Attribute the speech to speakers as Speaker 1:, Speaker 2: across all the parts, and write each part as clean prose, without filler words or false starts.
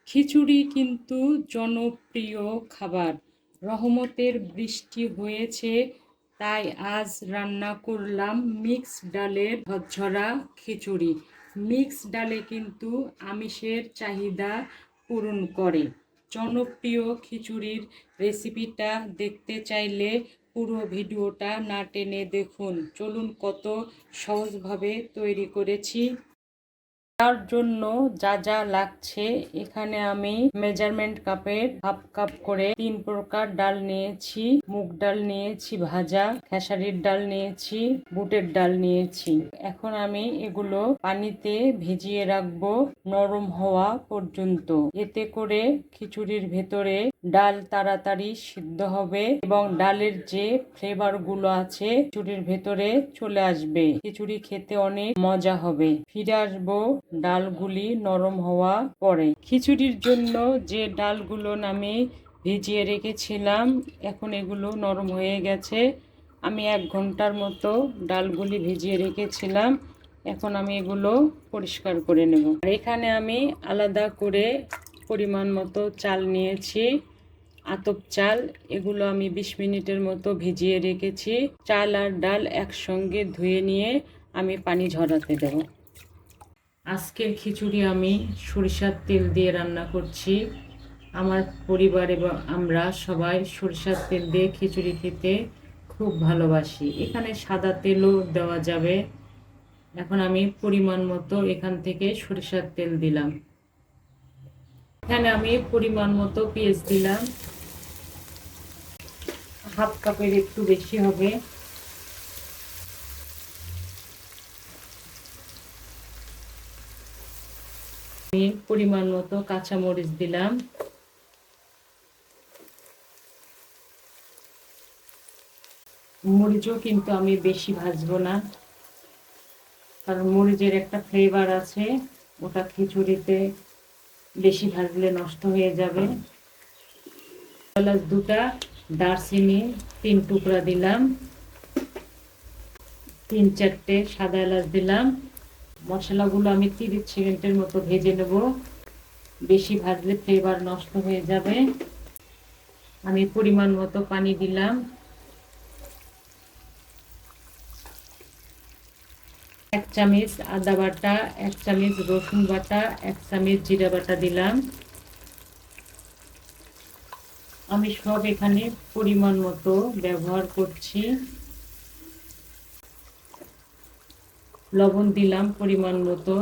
Speaker 1: খিচুড়ি কিন্তু জনপ্রিয় খাবার। রহমতের বৃষ্টি হয়েছে, তাই আজ রান্না করলাম মিক্স ডালের ঝরঝরা খিচুড়ি। মিক্স ডালে কিন্তু আমিষের চাহিদা পূরণ করে। জনপ্রিয় খিচুড়ির রেসিপিটা দেখতে চাইলে পুরো ভিডিওটা না টেনে দেখুন। চলুন কত সহজভাবে তৈরি করেছি। তার জন্য যা যা লাগছে, এখানে আমি মেজারমেন্ট কাপের হাফ কাপ করে 3 প্রকার ডাল নিয়েছি। মুগ ডাল নিয়েছি ভাজা, খেসারির ডাল নিয়েছি, বুটের ডাল নিয়েছি। এখন আমি এগুলো পানিতে ভিজিয়ে রাখবো নরম হওয়া পর্যন্ত। এতে করে খিচুড়ির ভেতরে ডাল তাড়াতাড়ি সিদ্ধ হবে এবং ডালের যে ফ্লেভার গুলো আছে খিচুড়ির ভেতরে চলে আসবে। খিচুড়ি খেতে অনেক মজা হবে। ফিরে আসবো ডালগুলি নরম হওয়া পরে। খিচুড়ির জন্য যে ডালগুলো আমি ভিজিয়ে রেখেছিলাম, এখন এগুলো নরম হয়ে গেছে। আমি 1 ঘন্টার মতো ডালগুলি ভিজিয়ে রেখেছিলাম। এখন আমি এগুলো পরিষ্কার করে নেব। আর এখানে আমি আলাদা করে পরিমাণ মতো চাল নিয়েছি, আতপ চাল। এগুলো আমি 20 মিনিটের মতো ভিজিয়ে রেখেছি। চাল আর ডাল একসঙ্গে ধুয়ে নিয়ে আমি পানি ঝরাতে দেব। আজকের খিচুড়ি আমি সরিষার তেল দিয়ে রান্না করছি। আমার পরিবার এবং আমরা সবাই সরিষার তেল দিয়ে খিচুড়ি খেতে খুব ভালোবাসি। এখানে সাদা তেলও দেওয়া যাবে। এখন আমি পরিমাণ মতো এখান থেকে সরিষার তেল দিলাম। এখানে আমি পরিমাণ মতো পেঁয়াজ দিলাম, হাফ কাপের একটু বেশি হবে। আমি পরিমাণ মতো কাঁচামরিচ দিলাম। মরিচও কিন্তু আমি বেশি ভাজবো না, কারণ মরিচের একটা ফ্লেভার আছে, ওটা খিচুড়িতে বেশি ভাজলে নষ্ট হয়ে যাবে। এলাচ 2টা, দারচিনি 3 টুকরা দিলাম, 3-4টে সাদা এলাচ দিলাম। মশলাগুলো আমি 30 সেকেন্ডের মতো ভেজে নেব। বেশি ভাজলে ফ্লেভার নষ্ট হয়ে যাবে। আমি পরিমাণ মতো পানি দিলাম। 1 চামচ আদা বাটা, 1 চামচ রসুন বাটা, 1 চামচ জিরা বাটা দিলাম। আমি সব এখানে পরিমাণ মতো ব্যবহার করছি। লবণ দিলাম পরিমাণ মতো।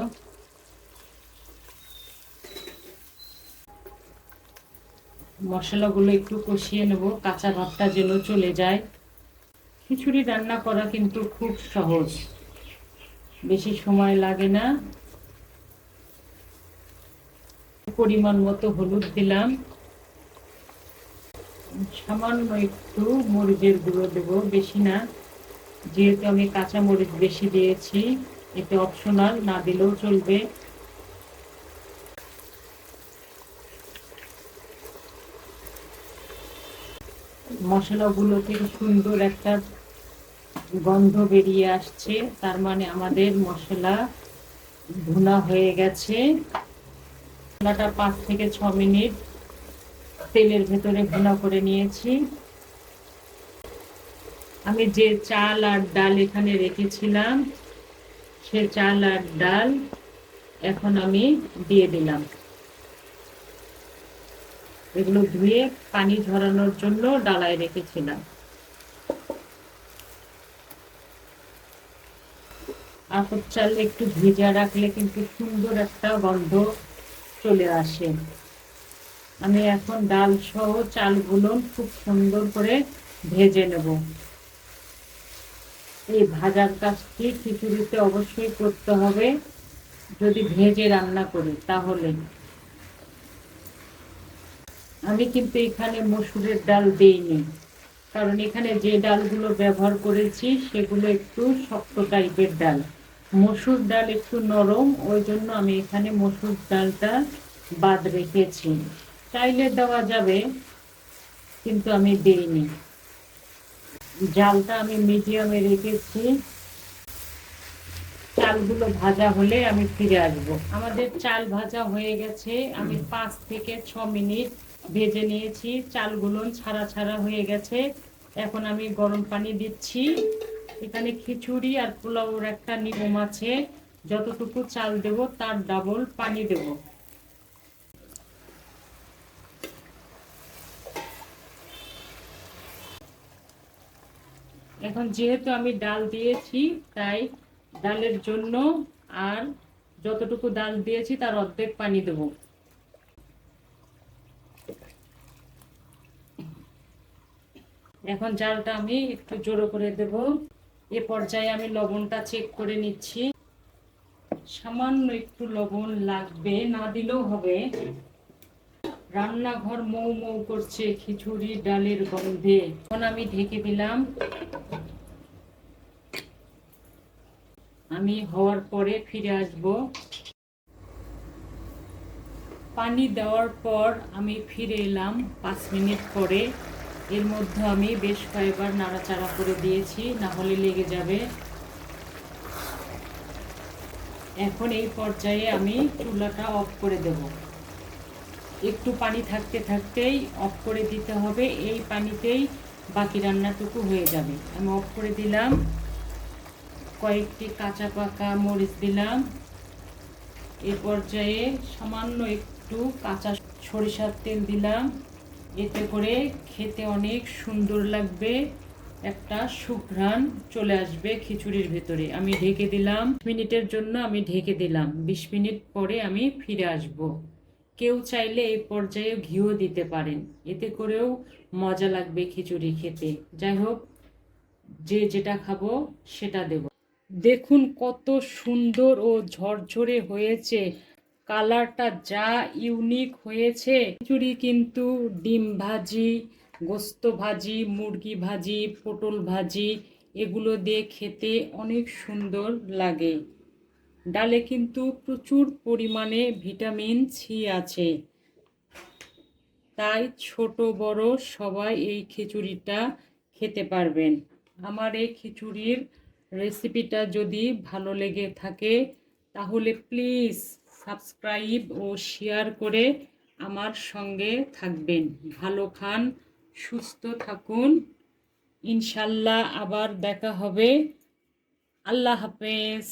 Speaker 1: মশলাগুলো একটু কষিয়ে নেব, কাঁচা ভাবটা যেন চলে যায়। খিচুড়ি রান্না করা কিন্তু খুব সহজ, বেশি সময় লাগে না। পরিমাণ মতো হলুদ দিলাম, সামান্য একটু মরিচের গুঁড়ো দেব, বেশি না, যেহেতু আমি কাঁচা মরিচ বেশি দিয়েছি। এতে অপশনাল, না দিলেও চলবে। মশলাগুলো থেকে সুন্দর একটা গন্ধ বেরিয়ে আসছে, তার মানে আমাদের মশলা ভুনা হয়ে গেছে। মশলাটা 5 থেকে 6 মিনিট তেলের ভেতরে ভুনা করে নিয়েছি। আমি যে চাল আর ডাল এখানে রেখেছিলাম, সে চাল আর ডাল এখন আমি দিয়ে দিলাম। এগুলো ধুয়ে পানি ঝরানোর জন্য ডালায় রেখেছিলাম। আতপ চাল একটু ভেজা রাখলে কিন্তু সুন্দর একটা গন্ধ চলে আসে। আমি এখন ডাল সহ চালগুলো খুব সুন্দর করে ভেজে নেব। এই ভাজার কাজটি খিচুড়িতে অবশ্যই করতে হবে, যদি ভেজে রান্না করি তাহলে। আমি কিন্তু এখানে মসুরের ডাল দিইনি, কারণ এখানে যে ডালগুলো ব্যবহার করেছি সেগুলো একটু শক্ত টাইপের ডাল। মসুর ডাল একটু নরম, ওই জন্য আমি এখানে মসুর ডালটা বাদ রেখেছি। চাইলে দেওয়া যাবে, কিন্তু আমি দিইনি। জালটা আমি মিডিয়ামে রেখেছি। চালগুলো ভাজা হলে আমি ফিরে আসব। আমাদের চাল ভাজা হয়ে গেছে, আমি 5 থেকে 6 মিনিট ভেজে নিয়েছি। চালগুলো ছাড়া ছাড়া হয়ে গেছে। এখন আমি গরম পানি দিচ্ছি। এখানে খিচুড়ি আর পোলাওর একটা নিয়ম আছে, যতটুকু চাল দেব তার ডাবল পানি দেব। এখন যেহেতু আমি ডাল দিয়েছি, তাই ডালের জন্য আর যতটুকু ডাল দিয়েছি তার অর্ধেক পানি দেব। এখন জালটা আমি একটু জোরে করে দেব। এ পর্যায়ে আমি লবণটা চেক করে নিচ্ছি। সামান্য একটু লবণ লাগবে, না দিলেও হবে। রান্নাঘর মৌ মৌ করছে খিচুড়ি ডালের গন্ধে। এখন আমি ঢেকে দিলাম। আমি হওয়ার পরে ফিরে আসব। পানি দেওয়ার পর আমি ফিরে এলাম 5 মিনিট পরে। এর মধ্যে আমি বেশ কয়েকবার নাড়াচাড়া করে দিয়েছি, না হলে লেগে যাবে। এখন এই পর্যায়ে আমি চুলাটা অফ করে দেব। একটু পানি থাকতে থাকতেই অফ করে দিতে হবে, এই পানিতেই বাকি রান্নাটুকু হয়ে যাবে। আমি অফ করে দিলাম। কয়েকটি কাঁচা পাকা মরিচ দিলাম। এ পর্যায়ে সামান্য একটু কাঁচা সরিষার তেল দিলাম। এতে করে খেতে অনেক সুন্দর লাগবে, একটা সুঘ্রাণ চলে আসবে খিচুড়ির ভেতরে। আমি ঢেকে দিলাম, মিনিটের জন্য আমি ঢেকে দিলাম। 20 মিনিট পরে আমি ফিরে আসব। কেউ চাইলে এই পর্যায়ে ঘিও দিতে পারেন, এতে করেও মজা লাগবে খিচুড়ি খেতে। যাই হোক, যে যেটা খাবো সেটা দেব। দেখুন কত সুন্দর ও ঝরঝরে হয়েছে, কালারটা যা ইউনিক হয়েছে। খিচুড়ি কিন্তু ডিম ভাজি, গোস্ত ভাজি, মুরগি ভাজি, পটল ভাজি এগুলো দিয়ে খেতে অনেক সুন্দর লাগে। ডালে কিন্তু প্রচুর পরিমাণে ভিটামিন সি আছে, তাই ছোট বড় সবাই এই খিচুড়িটা খেতে পারবেন। আমার এই খিচুড়ির রেসিপিটা যদি ভালো লেগে থাকে তাহলে প্লিজ সাবস্ক্রাইব ও শেয়ার করে আমার সঙ্গে থাকবেন। ভালো খান, সুস্থ থাকুন। ইনশাল্লাহ আবার দেখা হবে। আল্লাহ হাফেজ।